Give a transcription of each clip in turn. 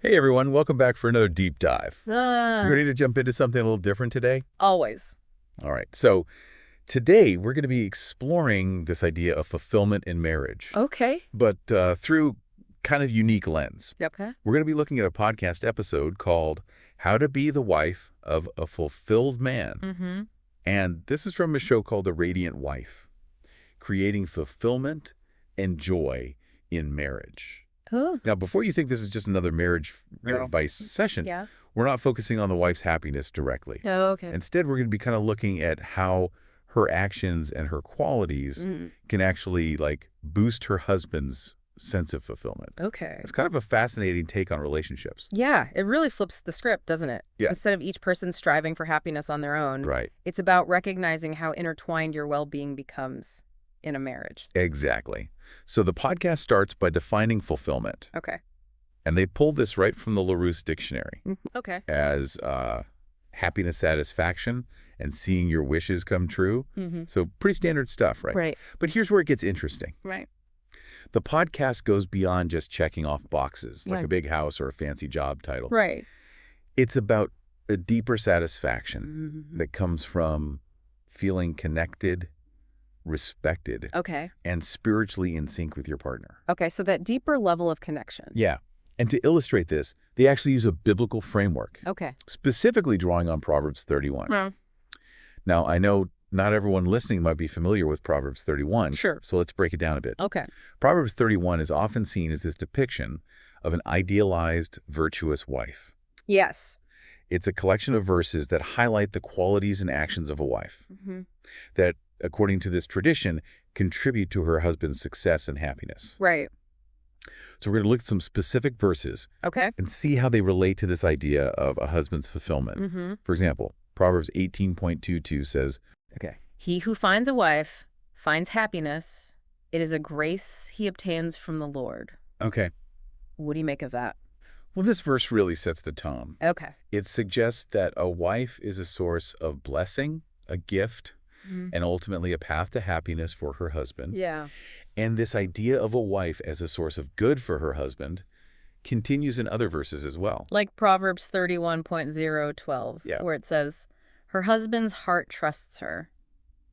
Hey everyone, welcome back for another deep dive. Ah, You ready to jump into something a little different today? always. All right, so today we're going to be exploring this idea of fulfillment in marriage, Okay. but through kind of unique lens. Okay. We're going to be looking at a podcast episode called How to Be the Wife of a Fulfilled Man. Mm-hmm. And this is from a show called The Radiant Wife, Creating Fulfillment and Joy in Marriage. Oh. Now, before you think this is just another marriage advice session, Yeah. we're not focusing on the wife's happiness directly. Oh, okay. Instead, we're going to be kind of looking at how her actions and her qualities can actually boost her husband's sense of fulfillment. Okay. It's kind of a fascinating take on relationships. Yeah, it really flips the script, doesn't it? Yeah. Instead of each person striving for happiness on their own, Right. it's about recognizing how intertwined your well-being becomes in a marriage. Exactly. So the podcast starts by defining fulfillment. Okay. And they pulled this right from the Larousse Dictionary Okay. as happiness, satisfaction, and seeing your wishes come true. Mm-hmm. So pretty standard stuff, right? Right. But here's where it gets interesting. Right. The podcast goes beyond just checking off boxes, like Yeah. a big house or a fancy job title. Right. It's about a deeper satisfaction Mm-hmm. that comes from feeling connected, respected, Okay. and spiritually in sync with your partner. Okay, so that deeper level of connection. Yeah. And to illustrate this, they actually use a biblical framework, Okay. specifically drawing on Proverbs 31. Well, Now, I know not everyone listening might be familiar with Proverbs 31. Sure. So let's break it down a bit. okay. Proverbs 31 is often seen as this depiction of an idealized, virtuous wife. Yes. It's a collection of verses that highlight the qualities and actions of a wife Mm-hmm. that, according to this tradition, contribute to her husband's success and happiness. Right. So we're going to look at some specific verses Okay. and see how they relate to this idea of a husband's fulfillment. Mm-hmm. For example, Proverbs 18.22 says, He who finds a wife finds happiness. It is a grace he obtains from the Lord. Okay. What do you make of that? Well, this verse really sets the tone. Okay. It suggests that a wife is a source of blessing, a gift, and ultimately a path to happiness for her husband. Yeah. And this idea of a wife as a source of good for her husband continues in other verses as well. Like Proverbs 31.012, Yeah. where it says, her husband's heart trusts her.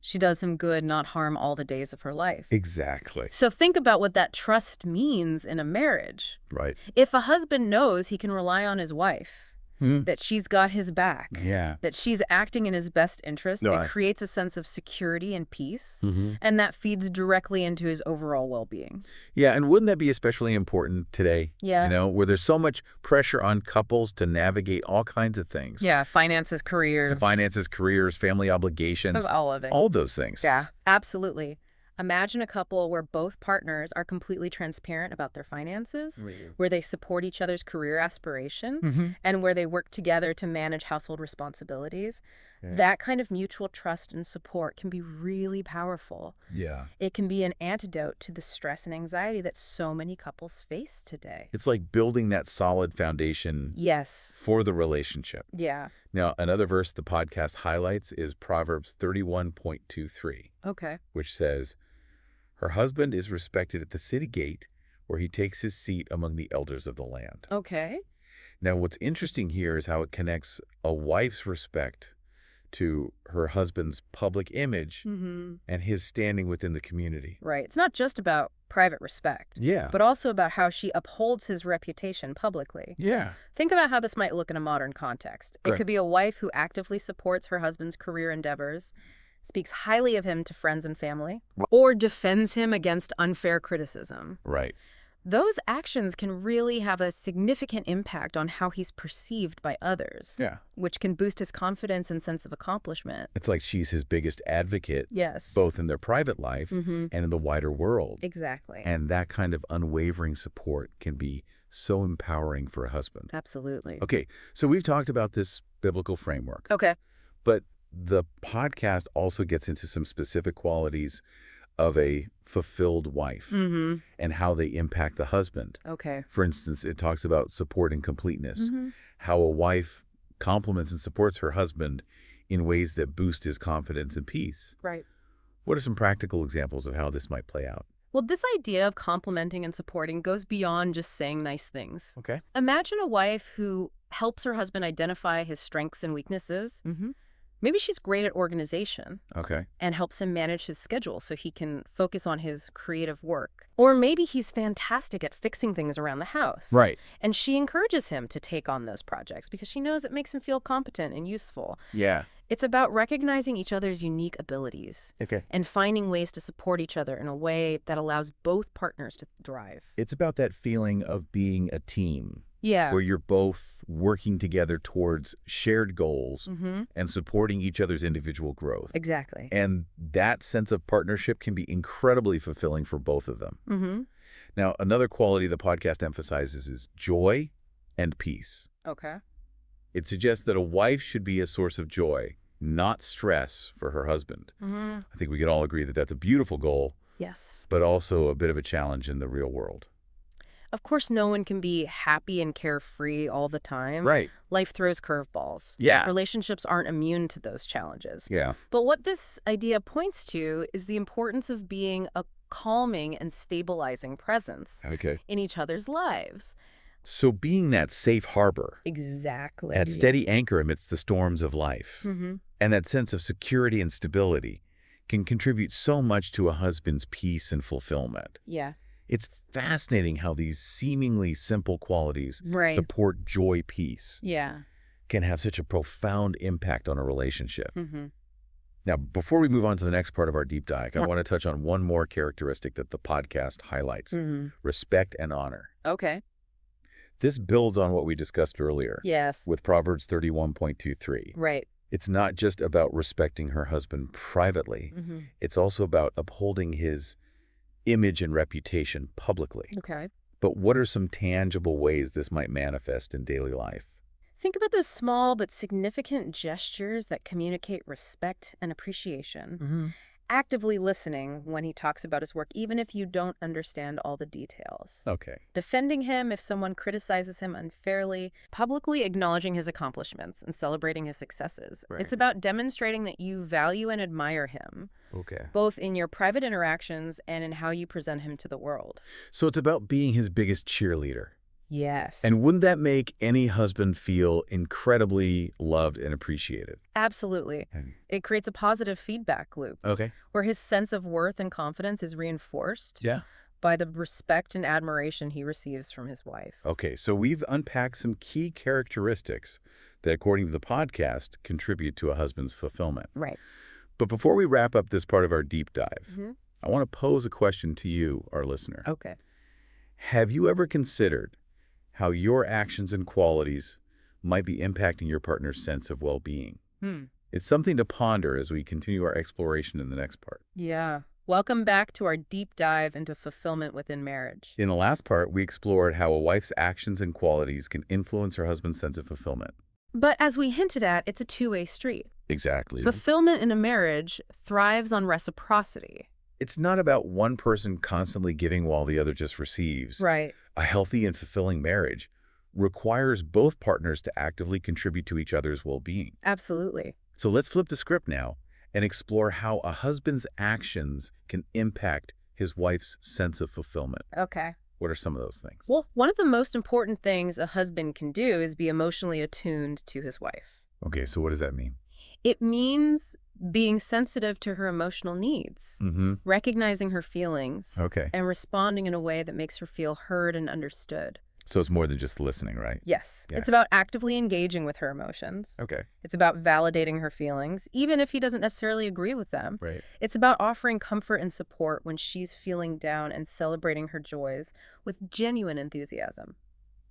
She does him good, not harm all the days of her life. Exactly. So think about what that trust means in a marriage. Right. If a husband knows he can rely on his wife, Hmm. that she's got his back, Yeah. that she's acting in his best interest, No, it creates a sense of security and peace, Mm-hmm. and that feeds directly into his overall well-being. Yeah, and wouldn't that be especially important today? Yeah. You know, where there's so much pressure on couples to navigate all kinds of things. Yeah, finances, careers, Finances, careers, family obligations, all of it. all those things. Yeah, absolutely. Imagine a couple where both partners are completely transparent about their finances, where they support each other's career aspiration, Mm-hmm. and where they work together to manage household responsibilities. Yeah. That kind of mutual trust and support can be really powerful. Yeah. It can be an antidote to the stress and anxiety that so many couples face today. It's like building that solid foundation Yes. for the relationship. Yeah. Now, another verse the podcast highlights is Proverbs 31.23, Okay. which says, her husband is respected at the city gate where he takes his seat among the elders of the land. Okay. Now, what's interesting here is how it connects a wife's respect to her husband's public image Mm-hmm. and his standing within the community. Right. It's not just about private respect, Yeah. but also about how she upholds his reputation publicly. Yeah. Think about how this might look in a modern context. It Right. could be a wife who actively supports her husband's career endeavors, speaks highly of him to friends and family, or defends him against unfair criticism. Right. Those actions can really have a significant impact on how he's perceived by others, Yeah. which can boost his confidence and sense of accomplishment. It's like she's his biggest advocate, Yes. both in their private life Mm-hmm. and in the wider world. Exactly. And that kind of unwavering support can be so empowering for a husband. Absolutely. Okay, so we've talked about this biblical framework, Okay. but the podcast also gets into some specific qualities of a fulfilled wife Mm-hmm. and how they impact the husband. Okay. For instance, it talks about support and completeness, Mm-hmm. how a wife compliments and supports her husband in ways that boost his confidence and peace. Right. What are some practical examples of how this might play out? Well, this idea of complimenting and supporting goes beyond just saying nice things. Okay. Imagine a wife who helps her husband identify his strengths and weaknesses. Maybe she's great at organization Okay. and helps him manage his schedule so he can focus on his creative work. Or maybe he's fantastic at fixing things around the house. Right. And she encourages him to take on those projects because she knows it makes him feel competent and useful. Yeah. It's about recognizing each other's unique abilities Okay. and finding ways to support each other in a way that allows both partners to thrive. It's about that feeling of being a team Yeah. where you're both working together towards shared goals and supporting each other's individual growth. Exactly. And that sense of partnership can be incredibly fulfilling for both of them. Now, another quality the podcast emphasizes is joy and peace. Okay. It suggests that a wife should be a source of joy, not stress for her husband. I think we can all agree that that's a beautiful goal, Yes. but also a bit of a challenge in the real world. Of course, no one can be happy and carefree all the time. Right. Life throws curveballs. Yeah. Relationships aren't immune to those challenges. Yeah. But what this idea points to is the importance of being a calming and stabilizing presence Okay. in each other's lives. So being that safe harbor, Exactly. that steady anchor amidst the storms of life, and that sense of security and stability can contribute so much to a husband's peace and fulfillment. Yeah. It's fascinating how these seemingly simple qualities Right. support joy, peace, Yeah. can have such a profound impact on a relationship. Now, before we move on to the next part of our deep dive, I want to touch on one more characteristic that the podcast highlights, respect and honor. Okay. This builds on what we discussed earlier Yes. with Proverbs 31.23. Right. It's not just about respecting her husband privately. It's also about upholding his image and reputation publicly. Okay. But what are some tangible ways this might manifest in daily life? Think about those small but significant gestures that communicate respect and appreciation. Actively listening when he talks about his work, even if you don't understand all the details. Okay. Defending him if someone criticizes him unfairly. Publicly acknowledging his accomplishments and celebrating his successes. Right. It's about demonstrating that you value and admire him, Okay. both in your private interactions and in how you present him to the world. So it's about being his biggest cheerleader. Yes. And wouldn't that make any husband feel incredibly loved and appreciated? Absolutely. It creates a positive feedback loop Okay. where his sense of worth and confidence is reinforced Yeah. by the respect and admiration he receives from his wife. Okay, so we've unpacked some key characteristics that, according to the podcast, contribute to a husband's fulfillment. Right. But before we wrap up this part of our deep dive, I want to pose a question to you, our listener. Okay. Have you ever considered how your actions and qualities might be impacting your partner's sense of well-being? It's something to ponder as we continue our exploration in the next part. Yeah. Welcome back to our deep dive into fulfillment within marriage. In the last part, we explored how a wife's actions and qualities can influence her husband's sense of fulfillment. But as we hinted at, it's a two-way street. Exactly. Fulfillment in a marriage thrives on reciprocity. It's not about one person constantly giving while the other just receives. Right. A healthy and fulfilling marriage requires both partners to actively contribute to each other's well-being. Absolutely. So let's flip the script now and explore how a husband's actions can impact his wife's sense of fulfillment. Okay. What are some of those things? Well, one of the most important things a husband can do is be emotionally attuned to his wife. Okay, so what does that mean? It means being sensitive to her emotional needs, recognizing her feelings, Okay. and responding in a way that makes her feel heard and understood. So it's more than just listening, right? Yes. Yeah. It's about actively engaging with her emotions. Okay. It's about validating her feelings, even if he doesn't necessarily agree with them. Right. It's about offering comfort and support when she's feeling down and celebrating her joys with genuine enthusiasm.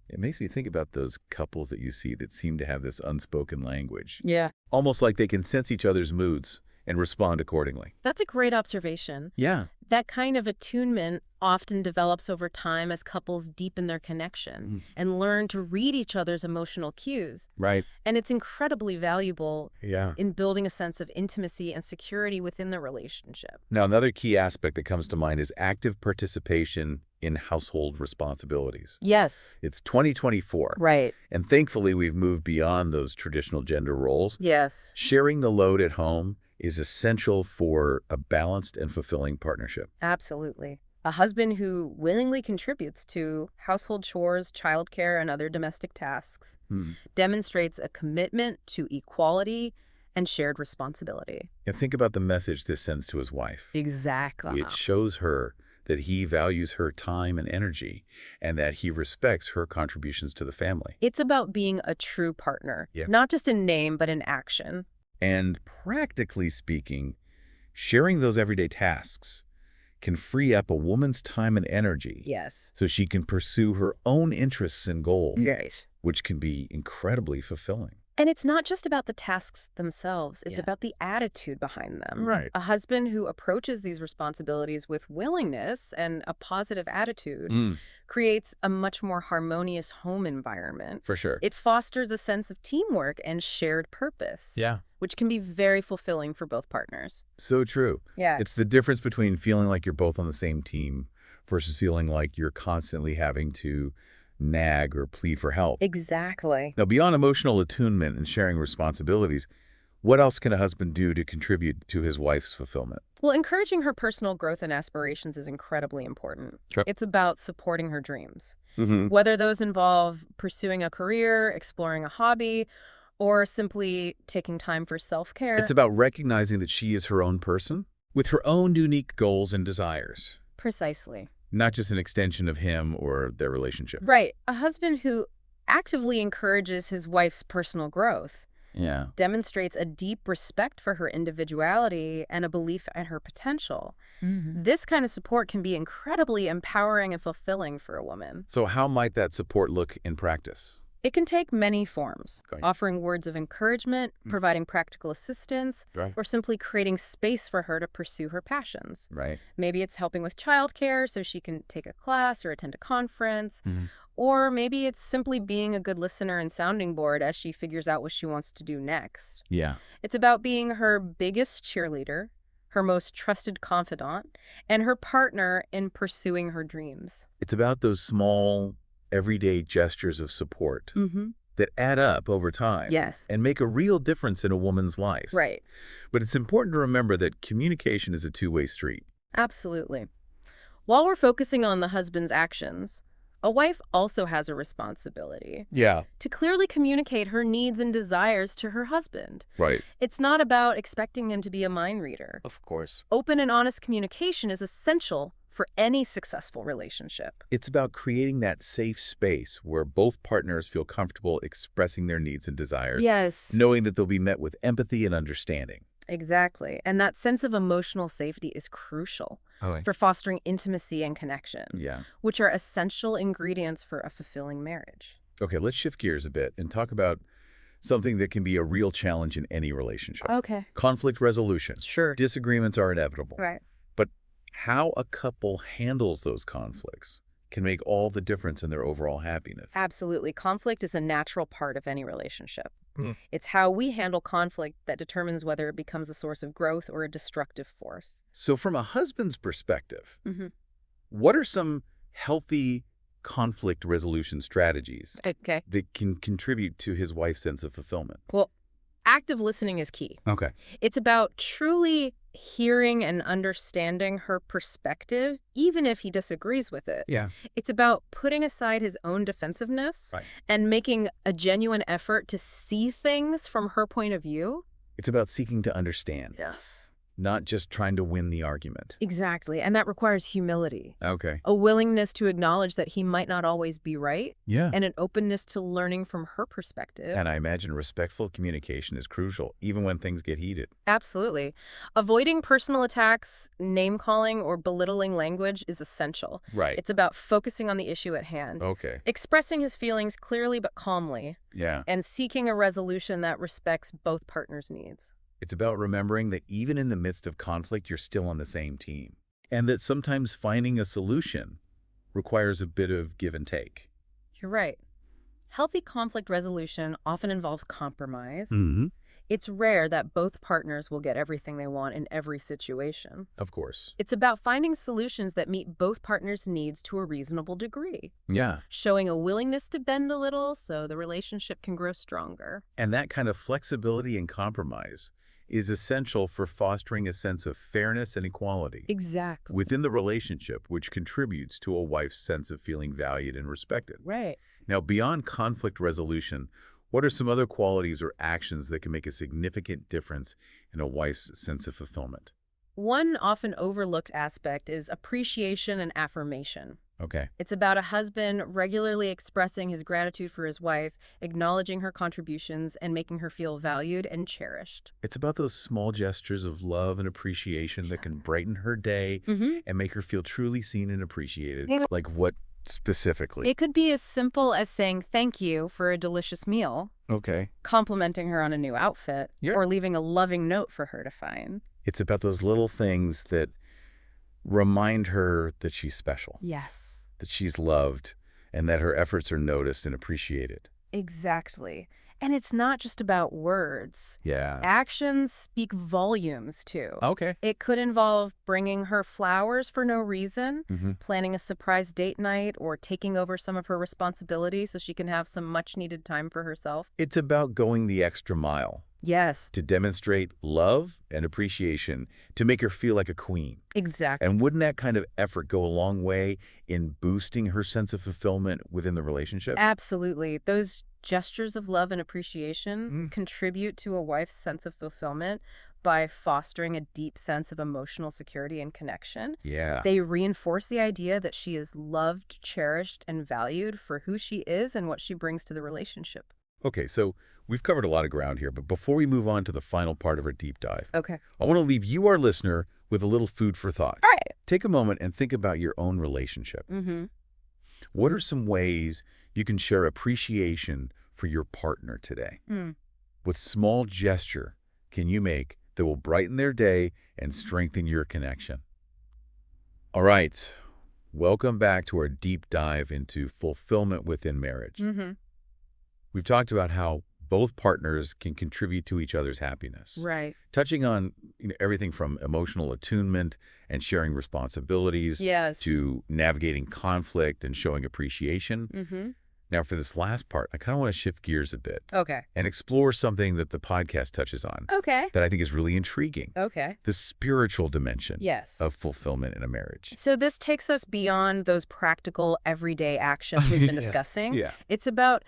It makes me think about those couples that you see that seem to have this unspoken language. Yeah. Almost like they can sense each other's moods and respond accordingly. That's a great observation. Yeah. That kind of attunement often develops over time as couples deepen their connection and learn to read each other's emotional cues. Right. And it's incredibly valuable Yeah. in building a sense of intimacy and security within the relationship. Now, another key aspect that comes to mind is active participation in household responsibilities. Yes. It's 2024. Right. And thankfully, we've moved beyond those traditional gender roles. Yes. Sharing the load at home is essential for a balanced and fulfilling partnership. Absolutely. A husband who willingly contributes to household chores, childcare, and other domestic tasks demonstrates a commitment to equality and shared responsibility. And think about the message this sends to his wife. Exactly. It shows her that he values her time and energy and that he respects her contributions to the family. It's about being a true partner, Yeah. not just in name, but in action. And practically speaking, sharing those everyday tasks can free up a woman's time and energy Yes. so she can pursue her own interests and goals, Yes. which can be incredibly fulfilling. And it's not just about the tasks themselves, it's Yeah. about the attitude behind them. Right. A husband who approaches these responsibilities with willingness and a positive attitude creates a much more harmonious home environment. For sure. It fosters a sense of teamwork and shared purpose. Yeah. Which can be very fulfilling for both partners. So true. Yeah. It's the difference between feeling like you're both on the same team versus feeling like you're constantly having to nag or plead for help. Exactly. Now, beyond emotional attunement and sharing responsibilities, what else can a husband do to contribute to his wife's fulfillment? Well, encouraging her personal growth and aspirations is incredibly important. Sure. It's about supporting her dreams. Mm-hmm. Whether those involve pursuing a career, exploring a hobby, or simply taking time for self-care. It's about recognizing that she is her own person with her own unique goals and desires, Precisely. not just an extension of him or their relationship. Right. A husband who actively encourages his wife's personal growth Yeah. demonstrates a deep respect for her individuality and a belief in her potential. This kind of support can be incredibly empowering and fulfilling for a woman. So how might that support look in practice? It can take many forms, Okay. offering words of encouragement, providing practical assistance, Right. or simply creating space for her to pursue her passions. Right. Maybe it's helping with childcare so she can take a class or attend a conference. Mhm. Or maybe it's simply being a good listener and sounding board as she figures out what she wants to do next. Yeah. It's about being her biggest cheerleader, her most trusted confidant, and her partner in pursuing her dreams. It's about those small, everyday gestures of support that add up over time Yes. and make a real difference in a woman's life. Right. But it's important to remember that communication is a two-way street. Absolutely. While we're focusing on the husband's actions, a wife also has a responsibility Yeah. to clearly communicate her needs and desires to her husband. Right. It's not about expecting him to be a mind reader. Of course. Open and honest communication is essential for any successful relationship. It's about creating that safe space where both partners feel comfortable expressing their needs and desires, Yes. knowing that they'll be met with empathy and understanding. Exactly. And that sense of emotional safety is crucial for fostering intimacy and connection, Yeah. which are essential ingredients for a fulfilling marriage. Okay, let's shift gears a bit and talk about something that can be a real challenge in any relationship. Okay. Conflict resolution. Sure. Disagreements are inevitable. Right. But how a couple handles those conflicts can make all the difference in their overall happiness. Absolutely. Conflict is a natural part of any relationship. Mm. It's how we handle conflict that determines whether it becomes a source of growth or a destructive force. So from a husband's perspective, Mm-hmm. what are some healthy conflict resolution strategies Okay. that can contribute to his wife's sense of fulfillment? Well, active listening is key. Okay. It's about truly hearing and understanding her perspective, even if he disagrees with it. Yeah. It's about putting aside his own defensiveness Right. and making a genuine effort to see things from her point of view. It's about seeking to understand, Yes. not just trying to win the argument. Exactly. And that requires humility, Okay. a willingness to acknowledge that he might not always be right, Yeah. and an openness to learning from her perspective. And I imagine respectful communication is crucial, even when things get heated. Absolutely. Avoiding personal attacks, name-calling, or belittling language is essential. Right. It's about focusing on the issue at hand, Okay. expressing his feelings clearly but calmly, Yeah. and seeking a resolution that respects both partners' needs. It's about remembering that even in the midst of conflict, you're still on the same team. And that sometimes finding a solution requires a bit of give and take. You're right. Healthy conflict resolution often involves compromise. Mm-hmm. It's rare that both partners will get everything they want in every situation. Of course. It's about finding solutions that meet both partners' needs to a reasonable degree, Yeah. showing a willingness to bend a little so the relationship can grow stronger. And that kind of flexibility and compromise is essential for fostering a sense of fairness and equality Exactly. within the relationship, which contributes to a wife's sense of feeling valued and respected. Right. Now, beyond conflict resolution, what are some other qualities or actions that can make a significant difference in a wife's sense of fulfillment? One often overlooked aspect is appreciation and affirmation. Okay. It's about a husband regularly expressing his gratitude for his wife, acknowledging her contributions, and making her feel valued and cherished. It's about those small gestures of love and appreciation that can brighten her day Mm-hmm. and make her feel truly seen and appreciated. Like what specifically? It could be as simple as saying thank you for a delicious meal, Okay. complimenting her on a new outfit, Yeah. or leaving a loving note for her to find. It's about those little things that remind her that she's special, Yes, that she's loved, and that her efforts are noticed and appreciated. exactly. And it's not just about words. Yeah. Actions speak volumes, too. Okay. It could involve bringing her flowers for no reason, Mm-hmm. planning a surprise date night, or taking over some of her responsibilities so she can have some much-needed time for herself. It's about going the extra mile Yes, to demonstrate love and appreciation, to make her feel like a queen. exactly. And wouldn't that kind of effort go a long way in boosting her sense of fulfillment within the relationship? Absolutely. Those gestures of love and appreciation Mm. contribute to a wife's sense of fulfillment by fostering a deep sense of emotional security and connection. Yeah. They reinforce the idea that she is loved, cherished, and valued for who she is and what she brings to the relationship. Okay, so we've covered a lot of ground here, but before we move on to the final part of our deep dive, Okay. I want to leave you, our listener, with a little food for thought. All right. Take a moment and think about your own relationship. Mm-hmm. What are some ways you can share appreciation for your partner today? Mm. What small gesture can you make that will brighten their day and strengthen your connection? All right, welcome back to our deep dive into fulfillment within marriage. Mm-hmm. We've talked about how both partners can contribute to each other's happiness, Right. touching on everything from emotional attunement and sharing responsibilities Yes. to navigating conflict and showing appreciation. Mm-hmm. Now, for this last part, I kind of want to shift gears a bit Okay. and explore something that the podcast touches on Okay. that I think is really intriguing, Okay. the spiritual dimension Yes. of fulfillment in a marriage. So this takes us beyond those practical, everyday actions we've been Yes. discussing. Yeah. It's about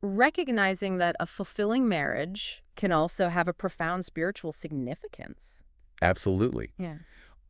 recognizing that a fulfilling marriage can also have a profound spiritual significance. Absolutely. Yeah.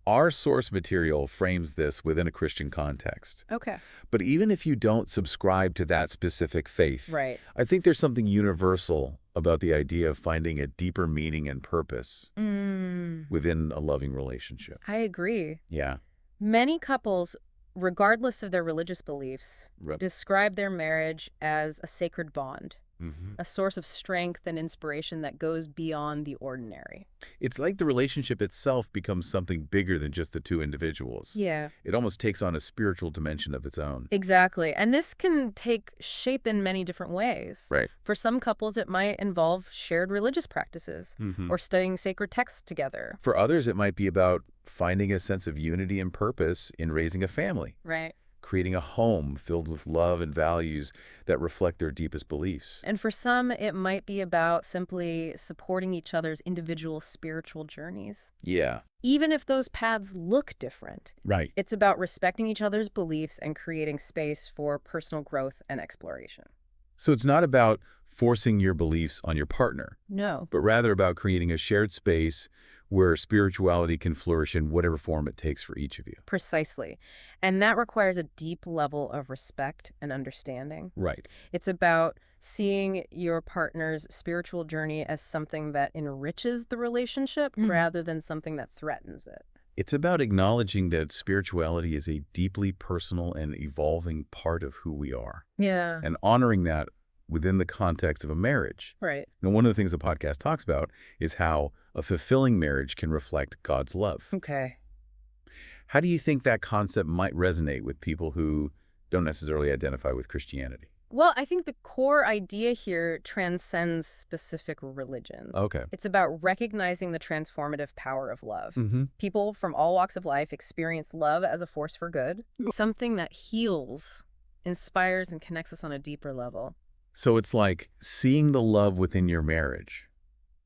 Our source material frames this within a Christian context. Okay. But even if you don't subscribe to that specific faith, Right. I think there's something universal about the idea of finding a deeper meaning and purpose within a loving relationship. I agree. Yeah. Many couples, regardless of their religious beliefs, Right. describe their marriage as a sacred bond, Mm-hmm. a source of strength and inspiration that goes beyond the ordinary. It's like the relationship itself becomes something bigger than just the two individuals. Yeah. It almost takes on a spiritual dimension of its own. Exactly. And this can take shape in many different ways. Right. For some couples, it might involve shared religious practices Mm-hmm. or studying sacred texts together. For others, it might be about finding a sense of unity and purpose in raising a family, Right. creating a home filled with love and values that reflect their deepest beliefs. And for some, it might be about simply supporting each other's individual spiritual journeys. Yeah. Even if those paths look different, Right. it's about respecting each other's beliefs and creating space for personal growth and exploration. So it's not about forcing your beliefs on your partner, No. but rather about creating a shared space where spirituality can flourish in whatever form it takes for each of you. Precisely. And that requires a deep level of respect and understanding. Right. It's about seeing your partner's spiritual journey as something that enriches the relationship rather than something that threatens it. It's about acknowledging that spirituality is a deeply personal and evolving part of who we are, Yeah. and honoring that within the context of a marriage. Right. Now, one of the things the podcast talks about is how a fulfilling marriage can reflect God's love. Okay. How do you think that concept might resonate with people who don't necessarily identify with Christianity? Well, I think the core idea here transcends specific religions. Okay. It's about recognizing the transformative power of love. Mm-hmm. People from all walks of life experience love as a force for good, something that heals, inspires, and connects us on a deeper level. So it's like seeing the love within your marriage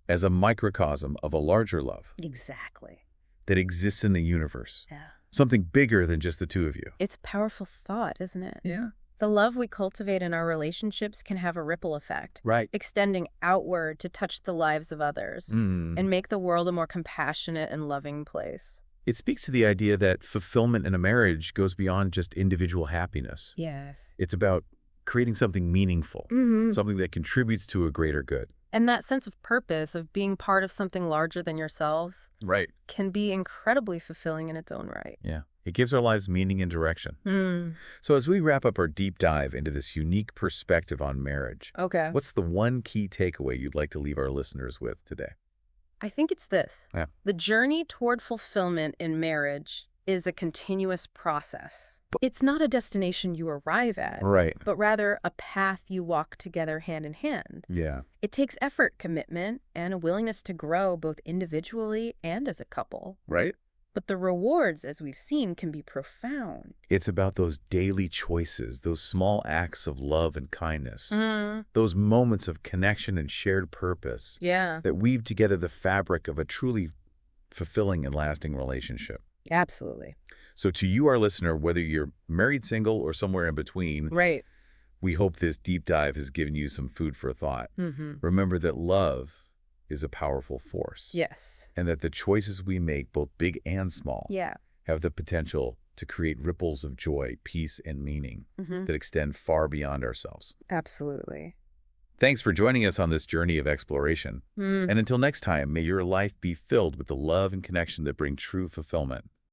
as a microcosm of a larger love Exactly. that exists in the universe. Yeah. Something bigger than just the two of you. It's a powerful thought, isn't it? Yeah. The love we cultivate in our relationships can have a ripple effect, Right. extending outward to touch the lives of others and make the world a more compassionate and loving place. It speaks to the idea that fulfillment in a marriage goes beyond just individual happiness. Yes. It's about creating something meaningful, Mm-hmm. something that contributes to a greater good. And that sense of purpose, of being part of something larger than yourselves, Right. can be incredibly fulfilling in its own right. Yeah. It gives our lives meaning and direction. So as we wrap up our deep dive into this unique perspective on marriage, Okay. what's the one key takeaway you'd like to leave our listeners with today? I think it's this. Yeah. The journey toward fulfillment in marriage is a continuous process. It's not a destination you arrive at, Right. but rather a path you walk together hand in hand. Yeah. It takes effort, commitment, and a willingness to grow both individually and as a couple. Right? But the rewards, as we've seen, can be profound. It's about those daily choices, those small acts of love and kindness, Mm, those moments of connection and shared purpose yeah, that weave together the fabric of a truly fulfilling and lasting relationship. absolutely. So to you, our listener, whether you're married, single, or somewhere in between, Right. we hope this deep dive has given you some food for thought. Mm-hmm. Remember that love is a powerful force. Yes. And that the choices we make, both big and small, Yeah. have the potential to create ripples of joy, peace, and meaning Mm-hmm. that extend far beyond ourselves. Absolutely. Thanks for joining us on this journey of exploration. Mm. And until next time, may your life be filled with the love and connection that bring true fulfillment.